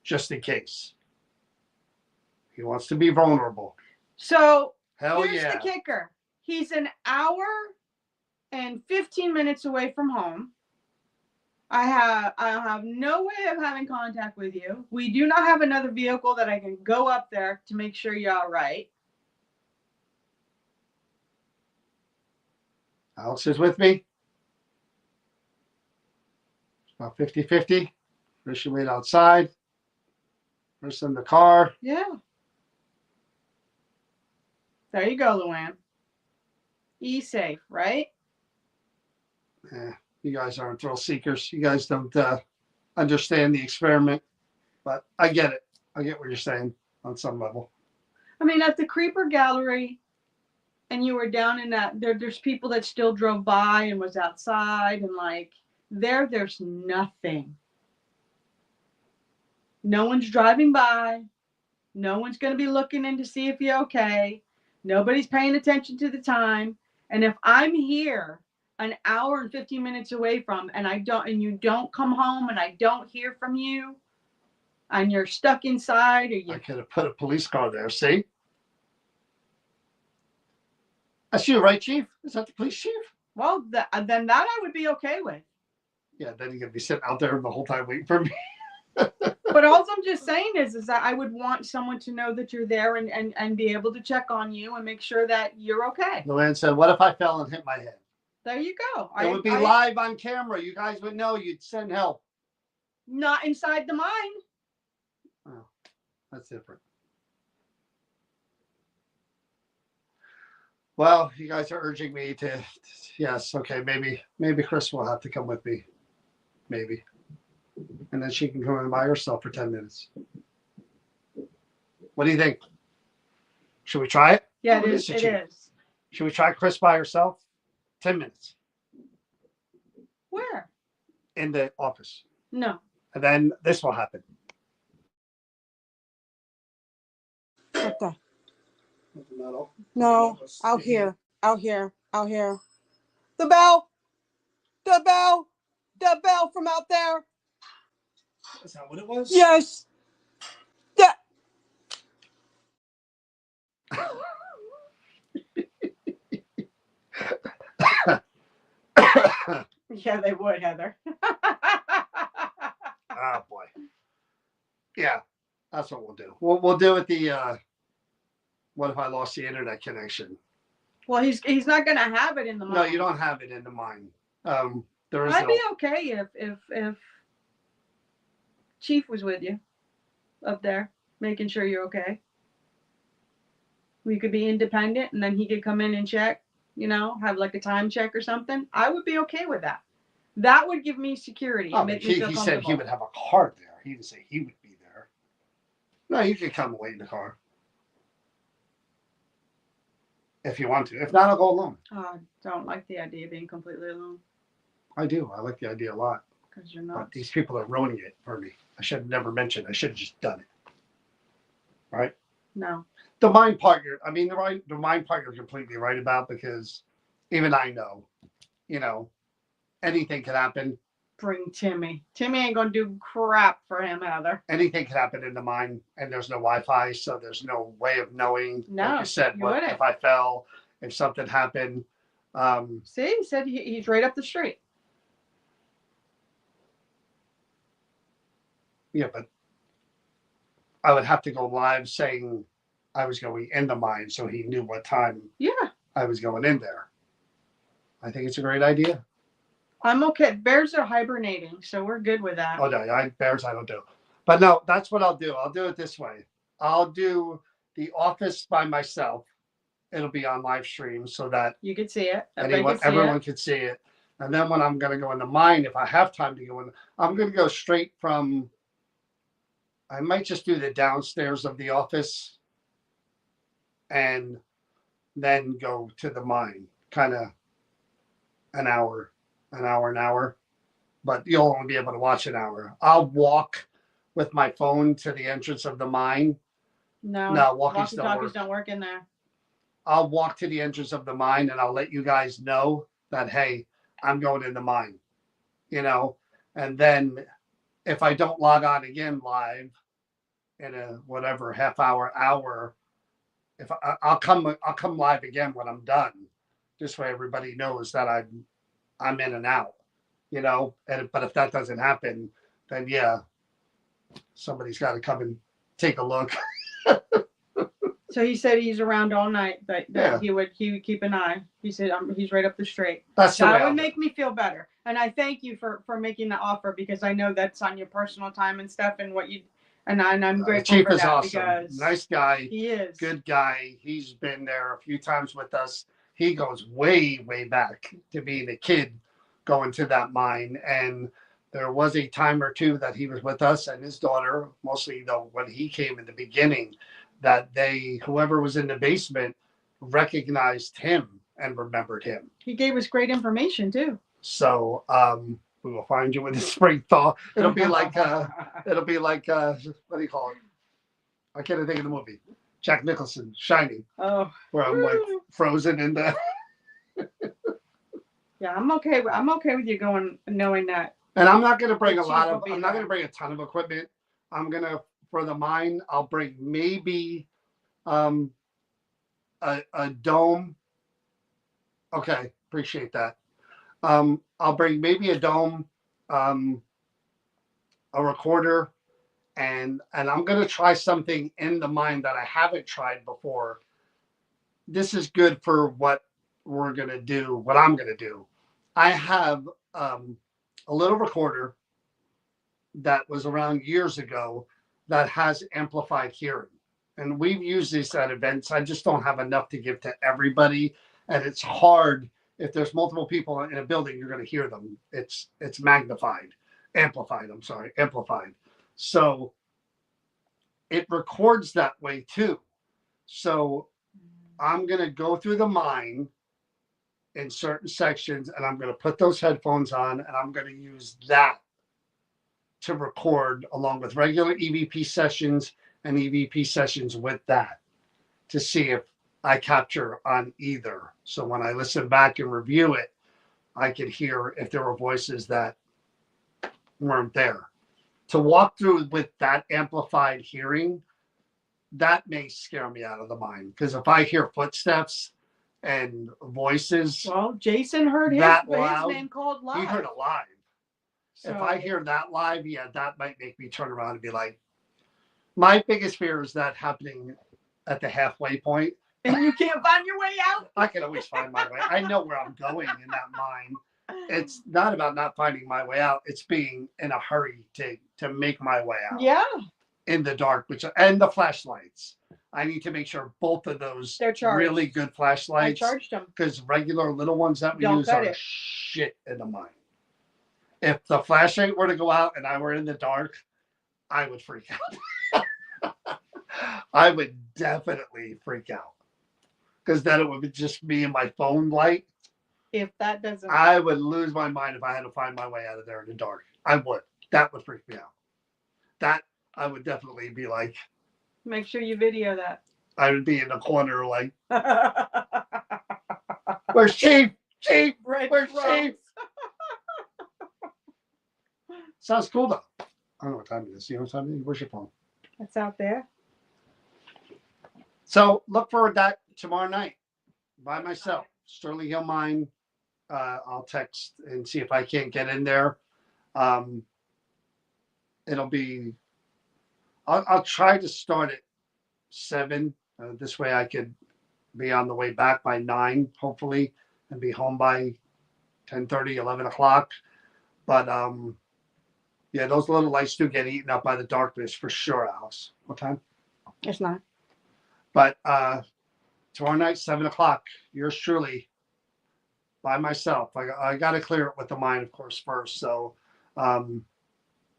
just in case? He wants to be vulnerable. So Hell here's yeah. the kicker. He's an hour and 15 minutes away from home. I have no way of having contact with you. We do not have another vehicle that I can go up there to make sure you're all right. Alex is with me. It's about 50-50. First you wait outside. First in the car. Yeah. There you go, Luann. E-safe, right? Yeah, you guys aren't thrill seekers. You guys don't understand the experiment. But I get it. I get what you're saying on some level. I mean, at the Creeper Gallery, and you were down in that, there's people that still drove by and was outside, and like, there's nothing. No one's driving by. No one's going to be looking in to see if you're okay. Nobody's paying attention to the time. And if I'm here an hour and 15 minutes away from, and you don't come home and I don't hear from you, and you're stuck inside, or I you, could have put a police car there. See? That's you, right, Chief? Is that the police chief? well, then that I would be okay with. Yeah, then you're going to be sitting out there the whole time waiting for me. But all I'm just saying is that I would want someone to know that you're there and be able to check on you and make sure that you're okay. Luann said, what if I fell and hit my head? There you go. It would be live on camera. You guys would know. You'd send help. Not inside the mine. Oh, that's different. Well, you guys are urging me to, yes, okay, maybe Chris will have to come with me. Maybe. And then she can come in by herself for 10 minutes. What do you think? Should we try it? Yeah, Oh, it is. a It cheat. is. Should we try Chris by herself? 10 minutes Where? in the office. No. And then this will happen. What the? Metal. No, out here, out here, out here. The bell, the bell, the bell from out there. Is that what it was? Yes. Yeah. Yeah, they would, Heather. Oh boy. Yeah, that's what we'll do. We'll do it the what if I lost the internet connection? Well, he's not gonna have it in the No, mind. you don't have it in the mine. There is I'd no be okay if Chief was with you up there, making sure you're okay. We could be independent, and then he could come in and check. You know, have like a time check or something. I would be okay with that. That would give me security and Oh, make me feel he said comfortable. he would have a car there. He didn't say he would be there. No, you can come and wait in the car. If you want to. If not, I'll go alone. I don't like the idea of being completely alone I do. I like the idea a lot. because you're But not. these people are ruining it for me. I should have never mentioned. I should have just done it. Right? No. The mind part the mind part you're completely right about, because even I know, you know, anything could happen. Bring Timmy. Timmy ain't gonna do crap for him, Heather. Anything could happen in the mine, and there's no Wi-Fi, so there's no way of knowing. No, like you said, you what wouldn't. if I fell, if something happened. See, he said he's right up the street. Yeah, but I would have to go live saying I was going in the mine, so he knew what time Yeah, I was going in there. I think it's a great idea. I'm okay. Bears are hibernating, so we're good with that. Oh no, bears I don't do. But no, that's what I'll do. I'll do it this way. I'll do the office by myself. It'll be on live stream so that You could see it. Everybody could see everyone it. can see it. And then when I'm going to go in the mine, if I have time to go in, I'm going to go straight from. I might just do the downstairs of the office, and then go to the mine. Kind of an hour. But you'll only be able to watch an hour. I'll walk with my phone to the entrance of the mine. No, No, walkies don't walkie-talkies work. don't work in there. I'll walk to the entrance of the mine, and I'll let you guys know that, hey, I'm going in the mine, you know. And then if I don't log on again live in a whatever half hour, if I'll come live again when I'm done. This way everybody knows that I'm in and out, you know. But if that doesn't happen, then yeah, somebody's got to come and take a look. So he said he's around all night. That Yeah. he would keep an eye. He said he's right up the street. That's the way That I'll would do it. make me feel better. And I thank you for making the offer, because I know that's on your personal time and stuff and what you and I'm grateful Chief for is that awesome. because Nice guy. he is. Good guy. He's been there a few times with us. He goes way back to being a kid going to that mine. And there was a time or two that he was with us and his daughter, mostly though when he came in the beginning, that whoever was in the basement recognized him and remembered him. He gave us great information too. So we will find you when the spring thaw. It'll be like what do you call it? I can't even think of the movie. Jack Nicholson, Shining, Oh. where I'm like frozen in the. Yeah, I'm okay. I'm okay with you going, knowing that. And I'm not going to bring The a lot Chief of. will be I'm not there. going to bring a ton of equipment. I'm gonna for the mine. I'll bring maybe a dome. Okay, appreciate that. I'll bring maybe a dome, a recorder, and I'm gonna try something in the mine that I haven't tried before. This is good for what we're gonna do. What I'm gonna do. I have a little recorder that was around years ago that has amplified hearing. And we've used these at events. I just don't have enough to give to everybody. And it's hard if there's multiple people in a building, you're going to hear them. It's amplified. So it records that way too. So I'm going to go through the mine in certain sections, and I'm going to put those headphones on, and I'm going to use that to record along with regular EVP sessions and EVP sessions with that to see if I capture on either. So when I listen back and review it, I could hear if there were voices that weren't there. To walk through with that amplified hearing, that may scare me out of the mind. Because if I hear footsteps and voices Well, Jason heard his that loud, name called live. he heard it live. So, If I hear that live, yeah, that might make me turn around and be like, my biggest fear is that happening at the halfway point. and you can't find your way out. I can always find my way. I know where I'm going in that mind. It's not about not finding my way out. It's being in a hurry to make my way out. Yeah, In the dark, and the flashlights. I need to make sure both of those they're charged. really good I flashlights. charged them. Because regular little ones that we Don't use cut are it. shit in the mind. If the flashlight were to go out and I were in the dark, I would freak out. I would definitely freak out. Because then it would be just me and my phone light. If that doesn't, I would lose my mind if I had to find my way out of there in the dark. I would. That would freak me out. That I would definitely be like, make sure you video that. I would be in the corner like, where's Chief? Chief, Red where's Cross. Chief? Sounds cool though. I don't know what time it is. You know what time it is? Where's your phone? It's out there. So look for that tomorrow night by myself. Sterling Hill Mine. I'll text and see if I can't get in there. It'll be. I'll try to start at 7. This way I could be on the way back by 9, hopefully, and be home by 10:30, 11 o'clock. But yeah, those little lights do get eaten up by the darkness for sure, Alice. What time? It's not. But tomorrow night, 7 o'clock, yours truly, by myself. I got to clear it with the mind, of course, first. So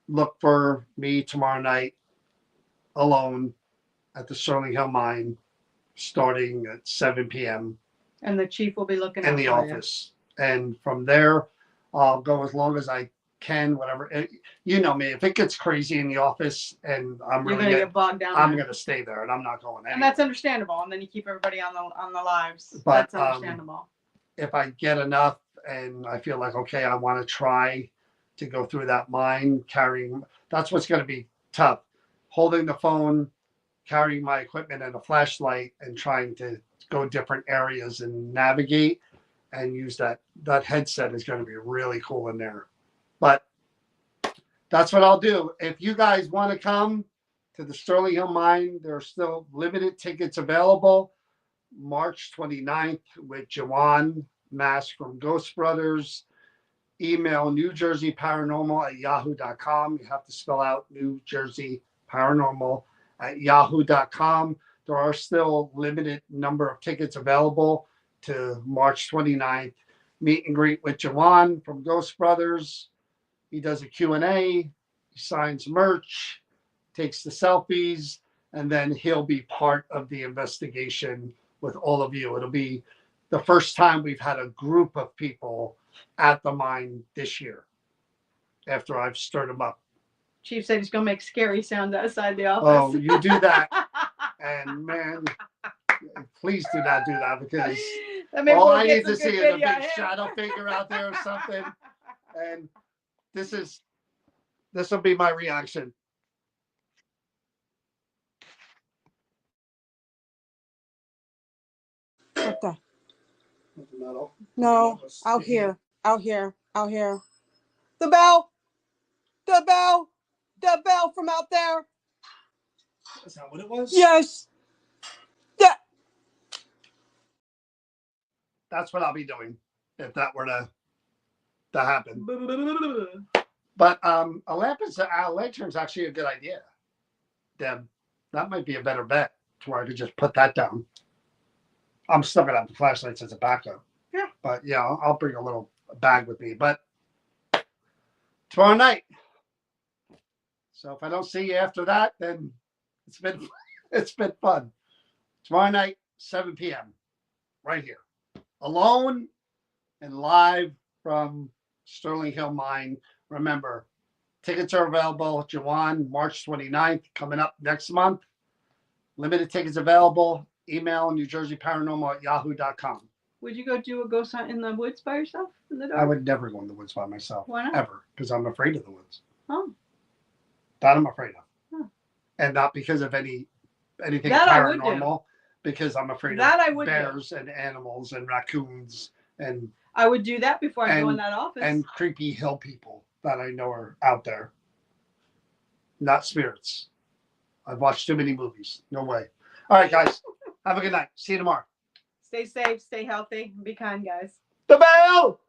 look for me tomorrow night alone at the Sterling Hill Mine starting at 7 p.m. And the chief will be looking in out the for you. office. And from there, I'll go as long as I can, whatever. You know me, if it gets crazy in the office and I'm You're really gonna get bogged down. I'm there. going to stay there and I'm not going anywhere. And that's understandable. And then you keep everybody on the lives. But, That's understandable. If I get enough and I feel like, okay, I want to try to go through that mine carrying, that's what's going to be tough. Holding the phone, carrying my equipment and a flashlight and trying to go different areas and navigate and use that headset is going to be really cool in there. But that's what I'll do. If you guys want to come to the Sterling Hill Mine, there are still limited tickets available. March 29th with Jawan Mask from Ghost Brothers. Email newjerseyparanormal@yahoo.com. You have to spell out New Jersey Paranormal at yahoo.com. There are still limited number of tickets available to March 29th. Meet and greet with Jawan from Ghost Brothers. He does a Q&A. He signs merch, takes the selfies, and then he'll be part of the investigation with all of you. It'll be the first time we've had a group of people at the mine this year after I've stirred them up. Chief said he's gonna make scary sounds outside the office. Oh, you do that. And man, please do not do that because all I need to see is a big shadow figure out there or something. And this will be my reaction. What the? Metal. No, out here, out here, out here. The bell, the bell, the bell from out there. Is that what it was? Yes. Yeah. That's what I'll be doing if that were to happen. But a lantern's actually a good idea, Deb. That might be a better bet to where I could just put that down. I'm still gonna have the flashlights as a backup. Yeah. But yeah, I'll bring a little bag with me. But tomorrow night. So if I don't see you after that, then it's been fun. Tomorrow night, 7 p.m. right here. Alone and live from Sterling Hill Mine. Remember, tickets are available. Juwan, March 29th, coming up next month. Limited tickets available. Email NewJerseyParanormal@yahoo.com. Would you go do a ghost hunt in the woods by yourself in the dark? I would never go in the woods by myself. Why not? Ever. Because I'm afraid of the woods. Oh. That I'm afraid of. Huh. And not because of anything That I would do. paranormal, because I'm afraid That I of would do. bears and animals and raccoons and I would do that before I go in that office. and creepy hill people that I know are out there. Not spirits. I've watched too many movies. No way. All right, guys. Have a good night. See you tomorrow. Stay safe, stay healthy, be kind, guys. The bell!